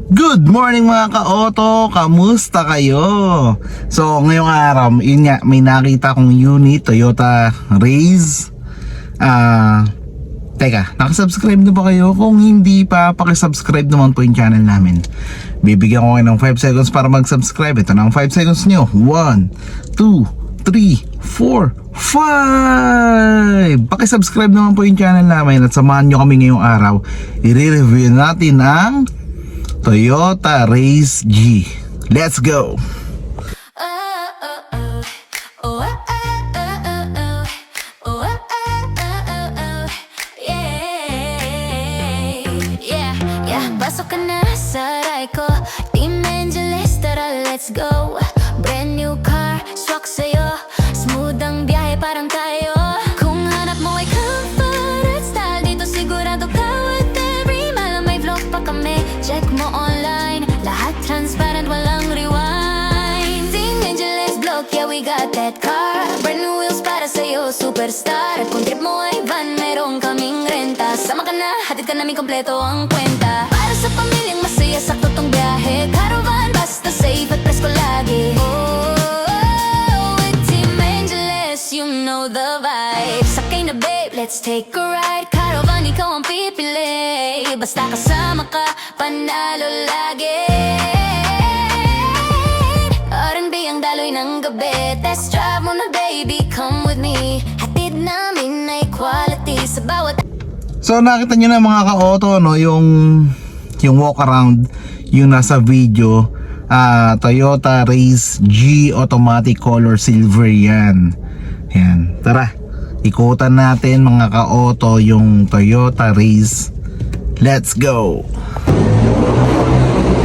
Good morning mga ka-auto, kamusta kayo? So ngayong araw, yun nga, may nakita kong unit, Toyota Raze. Teka, nakasubscribe na ba kayo? Kung hindi pa, pakisubscribe naman po yung channel namin. Bibigyan ko kayo ng 5 seconds para mag-subscribe. Ito na ang 5 seconds nyo. 1, 2, 3, 4, 5. Pakisubscribe naman po yung channel namin at samahan nyo kami ngayong araw. I-review natin ang Toyota Raze G. Let's go! Pasok ka na sa aray ko, Team Angeles, tara let's go. Brand new car, swak sa'yo, smooth ang biyahe parang tayo. Kung hanap mo ay comfort at style, dito sigurado ka with every mile. May vlog pa kami, check mo online, lahat transparent, walang rewind. Team Angeles vlog, yeah we got that car. Brand new wheels para sa'yo, superstar. At kung trip mo ay van, meron kaming renta. Sama ka na, hatid ka namin kompleto ang kwenta. Para sa pamilyang masaya, sakto tong biyahe. Caravan, basta safe at presko lagi. With Team Angeles, you know the vibe. Sakay na babe, let's take a ride. Caravan, ikaw ang pipili. Basta kasama ka, panalo lagi. R&B ang daloy ng gabi. Test drive mo na baby, come with me. Hatid namin ay quality sa bawat. So nakita nyo na mga ka-auto, no, yung walk around, yung nasa video. Toyota Raze G automatic color silver yan. Yan, tara ikutan natin mga ka-auto yung Toyota Raze. Let's go!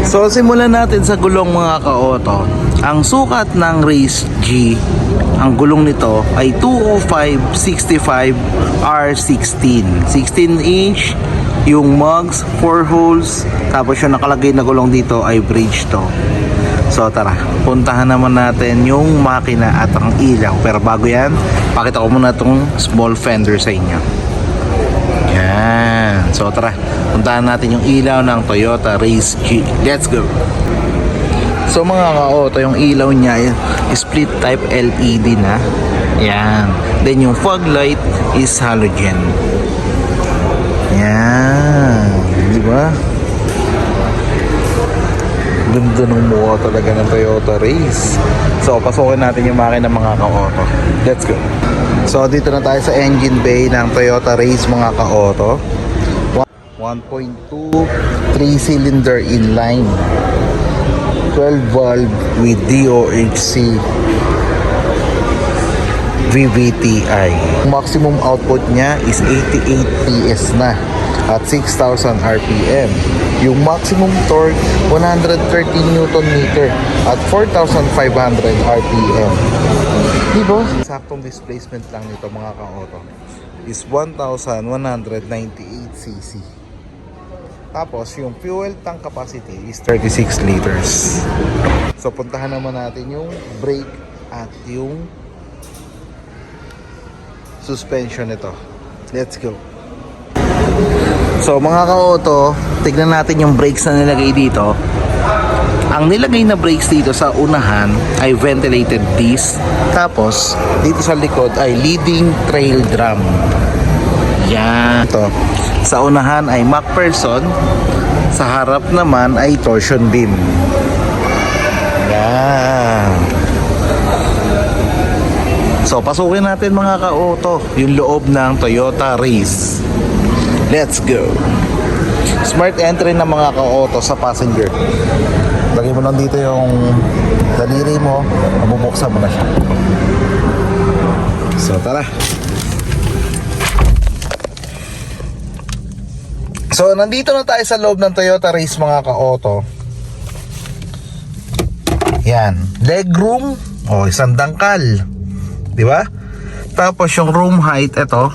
So simulan natin sa gulong mga ka-auto. Ang sukat ng Raze G, ang gulong nito ay 205/65 R16, 16 inch yung mugs, 4 holes, tapos yung nakalagay na gulong dito ay bridge to. So tara, puntahan naman natin yung makina at ang ilaw. Pero bago yan, pakita ko muna itong small fender sa inyo. Yan, so tara, puntahan natin yung ilaw ng Toyota Raze G. Let's go! So mga ka-auto, yung ilaw niya ay split type LED na. Yan. Then yung fog light is halogen. Yan. Di ba? Ganda ng mukha talaga ng Toyota Raze. So pasukin natin yung makina mga ka-auto. Let's go. So dito na tayo sa engine bay ng Toyota Raze mga ka-auto. 1.2 3-cylinder inline, 12 valve with DOHC VVTi. Maximum output niya is 88 PS na at 6,000 RPM. Yung maximum torque 130 Newton meter at 4,500 RPM. Diba? Saktong displacement lang nito mga ka-auto is 1,198cc. Tapos yung fuel tank capacity is 36 liters. So puntahan naman natin yung brake at yung suspension nito. Let's go. So mga ka-auto, tignan natin yung brakes na nilagay dito. Ang nilagay na brakes dito sa unahan ay ventilated disc. Tapos dito sa likod ay leading trail drum. Yan. Ito. Sa unahan ay MacPherson, sa harap naman ay torsion beam. Yan. So pasukin natin mga ka-auto yung loob ng Toyota Raze. Let's go. Smart entry ng mga ka-auto sa passenger. Lagay mo lang dito yung daliri mo, mabubuksan mo na siya. So tara. So nandito na tayo sa loob ng Toyota Raze mga ka-auto. Yan, legroom, isang dangkal. 'Di ba? Tapos yung room height ito.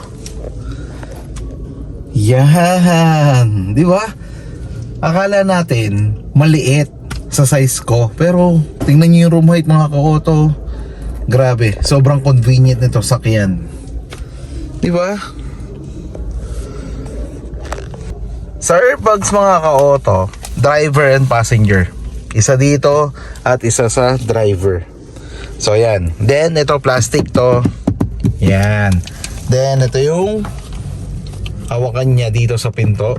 Yan, 'di ba? Akala natin maliit sa size ko, pero tingnan niyo yung room height mga ka-auto. Grabe, sobrang convenient nito sakyan. 'Di ba? Sa airbags mga ka-auto, driver and passenger. Isa dito at isa sa driver. So yan. Then ito plastic to. Yan. Then ito yung hawakan niya dito sa pinto.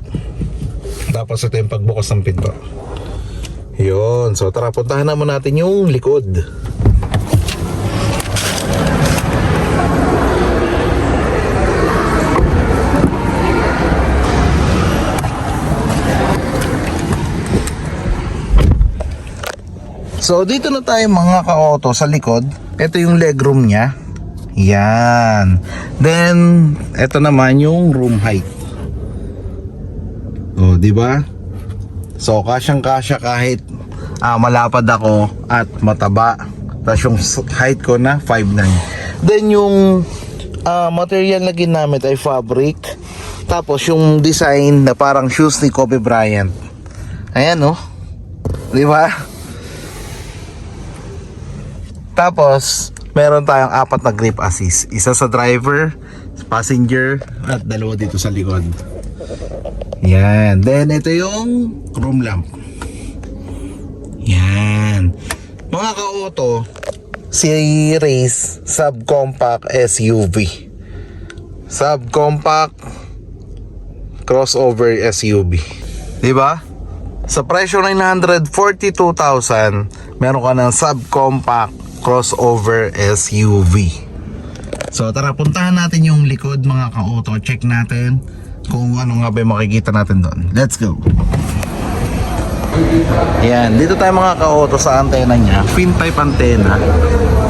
Tapos ito yung pagbukas ng pinto. Yun. So tara, puntahan naman natin yung likod. So dito na tayo mga ka-auto sa likod. Ito yung legroom niya. Yan. Then ito naman yung room height. Oh, di ba? So kasyang-kasya kahit malapad ako at mataba. Tapos yung height ko na 5'9". Then yung material na ginamit ay fabric. Tapos yung design na parang shoes ni Kobe Bryant. Ayan, oh. Di ba? Tapos, meron tayong 4 na grip assist. Isa sa driver, passenger, at 2 dito sa likod. Yan. Then, ito yung room lamp. Yan. Mga ka-auto, si Race subcompact SUV. Subcompact crossover SUV. Diba? Sa presyo 942,000, meron ka ng subcompact crossover SUV. So tara, puntahan natin yung likod mga ka-auto. Check natin kung ano nga ba yung makikita natin doon. Let's go. Ayan, dito tayo mga ka-auto sa antena niya. Fin type antenna.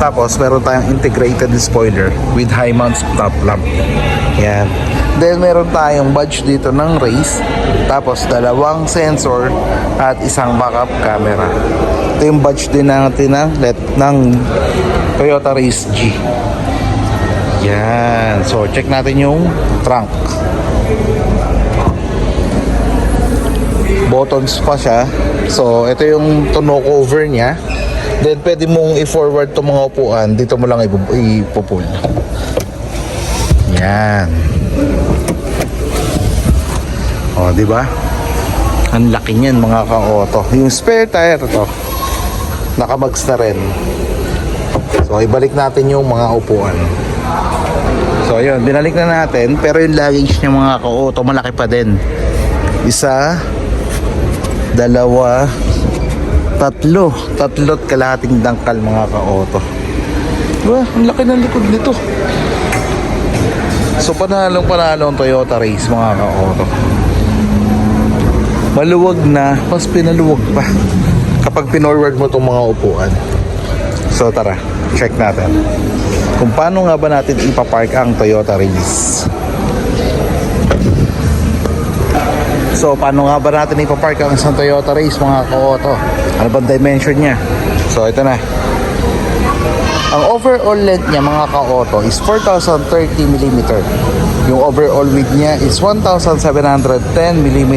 Tapos meron tayong integrated spoiler with high mount top lamp. Ayan. Then meron tayong badge dito ng Race. Tapos 2 sensor at isang backup camera. Ito yung badge din natin ng Toyota Race G. Yan. So check natin yung trunk. Buttons pa siya. So ito yung tonneau cover niya. Then pwede mong i-forward itong mga upuan. Dito mo lang ipupull. Yan. O, di ba? Ang laki niyan mga ka-auto. Yung spare tire to, nakabags na rin. So ibalik natin yung mga upuan. So ayun, binalik na natin. Pero yung luggage niya mga ka-auto, malaki pa din. 1, 2, 3. 3 kalahating dangkal mga ka-auto. Diba? Ang laki ng likod nito. So panalo ang Toyota Race mga ka-auto. Maluwag na, mas pinaluwag pa kapag pinorward mo itong mga upuan. So tara, check natin kung paano nga ba natin ipapark ang Toyota Race. So paano nga ba natin ipapark ang isang Toyota Race mga ka-auto? Ano bang dimension niya? So ito na. Ang overall length niya mga ka-auto is 4,030mm. Yung overall width niya is 1,710mm.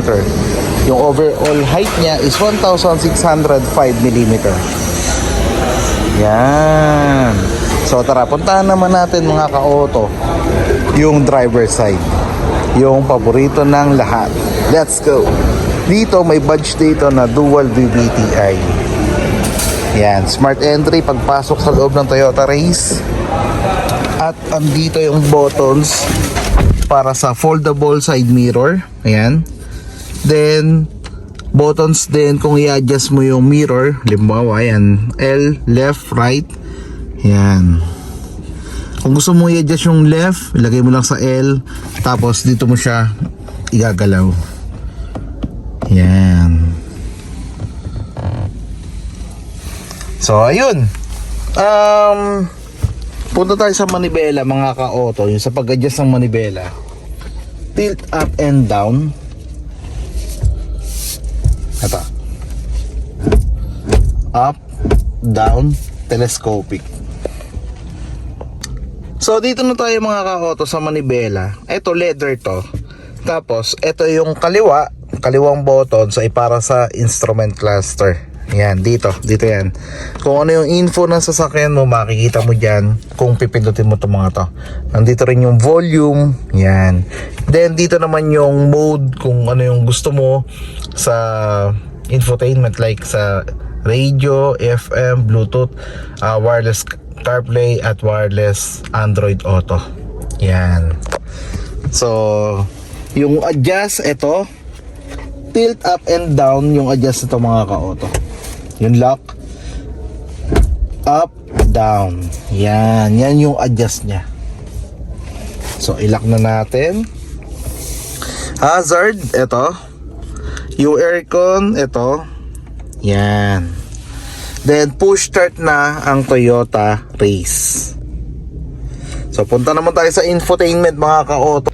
Yung overall height niya is 1,605mm. Yan. So tara, puntahan naman natin mga ka-auto yung driver side. Yung paborito ng lahat. Let's go. Dito may badge dito na dual VVTi. Yan, smart entry pagpasok sa loob ng Toyota Race. At andito yung buttons para sa foldable side mirror. Ayan. Then buttons din kung i-adjust mo yung mirror. Halimbawa, ayan, L, left, right. Yan. Kung gusto mo i-adjust yung left, ilagay mo lang sa L. Tapos dito mo siya igagalaw. Yan. So ayun. Punta tayo sa manibela mga ka-auto. Yung sa pag-adjust ng manibela, tilt up and down. Ito. Up, down, telescopic. So dito na tayo mga ka-auto sa manibela. Ito leather to. Tapos ito yung kaliwang button ay para sa instrument cluster. Yan, dito yan. Kung ano yung info ng sasakyan mo, makikita mo dyan kung pipindutin mo itong mga to. Nandito rin yung volume. Yan. Then dito naman yung mode, kung ano yung gusto mo sa infotainment like sa radio, FM, Bluetooth, wireless CarPlay at wireless Android Auto. Yan. So, yung adjust, ito, tilt up and down yung adjust nito mga ka-auto. Yung lock, up, down. Yan yung adjust niya. So, ilock na natin. Hazard, ito. Yung aircon, ito. Yan. Then, push start na ang Toyota Race. So, punta naman tayo sa infotainment mga ka-auto.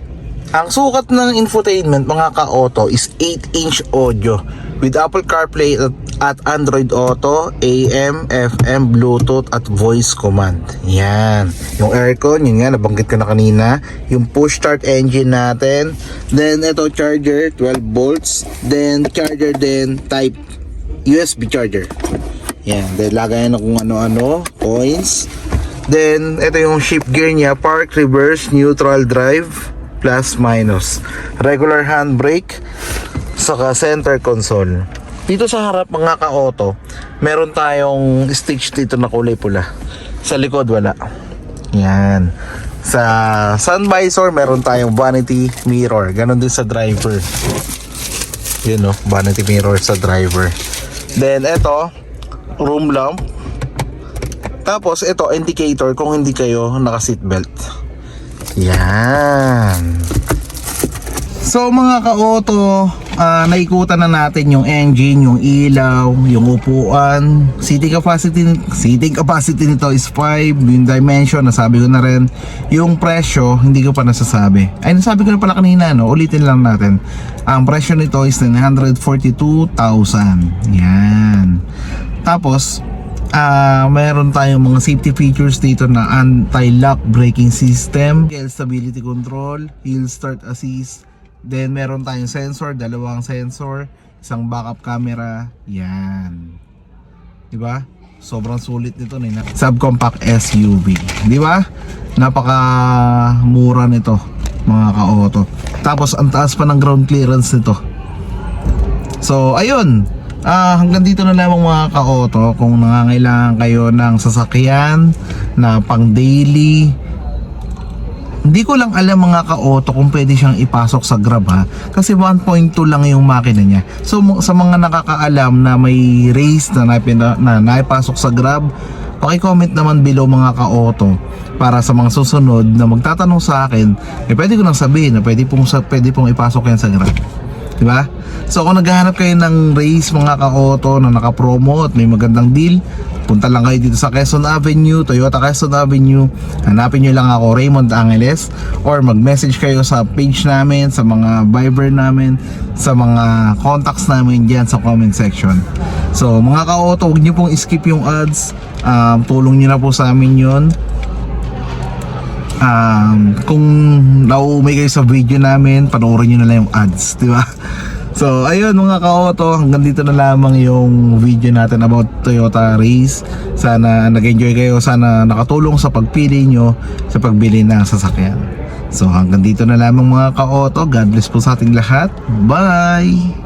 Ang sukat ng infotainment mga ka-auto is 8-inch audio with Apple CarPlay at Android Auto, AM, FM, Bluetooth at voice command. Yan. Yung aircon, yun nga, nabanggit ko na kanina. Yung push start engine natin. Then, ito charger, 12 volts. Then, charger din, type USB charger. Yan. Then, lagayan na kung ano-ano, coins. Then, ito yung shift gear niya, park, reverse, neutral drive, plus minus, regular handbrake, saka center console. Dito sa harap mga ka-auto, meron tayong stitch dito na kulay pula. Sa likod wala. Yan. Sa sun visor meron tayong vanity mirror. Ganon din sa driver. Yun, no, vanity mirror sa driver. Then ito, room lamp. Tapos ito, indicator kung hindi kayo naka-seatbelt. Yan. So mga ka-auto, naikutan na natin yung engine, yung ilaw, yung upuan. Seating capacity nito is 5. Yung dimension, nasabi ko na rin. Yung presyo, hindi ko pa nasasabi. Ay, nasabi ko na pala kanina, no? Ulitin lang natin. Ang presyo nito is 942,000. Yan. Tapos, mayroon tayong mga safety features dito na anti-lock braking system, stability control, hill start assist. Then meron tayong sensor, dalawang sensor, isang backup camera. Yan. 'Di ba? Sobrang sulit nito ni subcompact SUV. 'Di ba? Napaka-mura nito, mga ka-auto. Tapos ang taas pa ng ground clearance nito. So, ayun. Hanggang dito na lamang mga ka-auto. Kung nangangailangan kayo ng sasakyan na pang daily, hindi ko lang alam mga ka-auto kung pwede siyang ipasok sa Grab, ha, kasi 1.2 lang yung makina niya. So sa mga nakakaalam na may race na naipasok sa Grab, paki-comment naman below mga ka-auto, para sa mga susunod na magtatanong sa akin, pwede ko nang sabihin na pwede pong ipasok yan sa Grab. Diba? So kung naghahanap kayo ng race mga ka-auto na naka-promo at may magandang deal, punta lang kayo dito sa Quezon Avenue, Toyota Quezon Avenue. Hanapin nyo lang ako, Raymond Angeles, or mag-message kayo sa page namin, sa mga Viber namin, sa mga contacts namin dyan sa comment section. So mga ka-auto, huwag nyo pong skip yung ads. Tulong nyo na po sa amin yun. Kung nauumay kayo sa video namin, panoorin nyo na lang yung ads, di ba? So ayun mga ka-auto, hanggang dito na lamang yung video natin about Toyota Race. Sana nag-enjoy kayo, sana nakatulong sa pagpili nyo sa pagbili ng sasakyan. So hanggang dito na lamang mga ka-auto. God bless po sa ating lahat. Bye!